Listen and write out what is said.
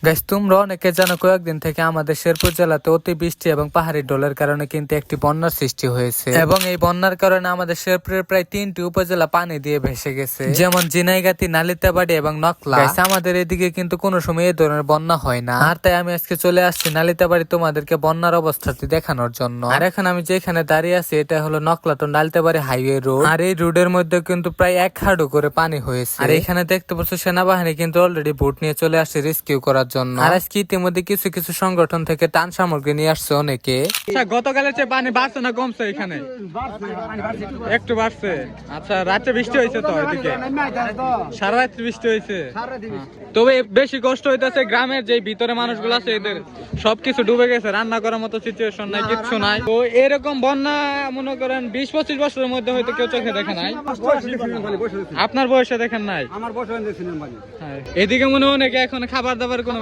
Guys, তোমরা অনেকে জানো কয়েকদিন থেকে আমাদের শেরপুর জেলাতে অতি বৃষ্টি এবং পাহাড়ি ঢলের কারণে কিন্তু একটি বন্যার সৃষ্টি হয়েছে এবং এই বন্যার কারণে আমাদের শেরপুরের প্রায় 3টি উপজেলা পানি দিয়ে ভেসে গেছে, যেমন জিনাইগাতি, নালিতাবাড়ি এবং নকলা। গাইস, আমাদের এদিকে কিন্তু কোনো সময় এই ধরনের বন্যা হয় না, আর তাই আমি আজকে চলে আসছি নালিতাবাড়ি তোমাদেরকে বন্যার অবস্থাটি দেখানোর জন্য। আর এখন আমি যেখানে দাঁড়িয়ে আছি এটা হলো Nakla to Nalitabari highway road, আর এই রোডের মধ্যে কিন্তু প্রায় 1 হাঁটু করে পানি হয়েছে। আর এখানে দেখতে পাচ্ছ সেনাবাহিনী কিন্তু অলরেডি ভোট নিয়ে চলে আসছে রেস্কিউ করার জন্য। আর আজকে ইতিমধ্যে কিছু কিছু সংগঠন থেকে টান সামগ্রী নিয়ে আসছে অনেকে। আচ্ছা, গতকালের চেয়ে পানি বাড়ছে না কমছে? এখানে একটু বাড়ছে। আচ্ছা, রাতে বৃষ্টি হয়েছে তো এদিকে? সারা রাত বৃষ্টি হয়েছে। তবে বেশি কষ্ট হইতেছে গ্রামের যে ভিতরে মানুষগুলো আছে, এদের সবকিছু ডুবে গেছে, রান্না করার মতো সিচুয়েশন নাই, কিচ্ছু নাই। তো এরকম বন্যা মনে করেন 20-25 বছরের মধ্যে হয়তো কেউ চোখে দেখে নাই। আপনার বয়সে দেখেন নাই? এদিকে মনে হয় নাকি এখন খাবার দাবার কোনো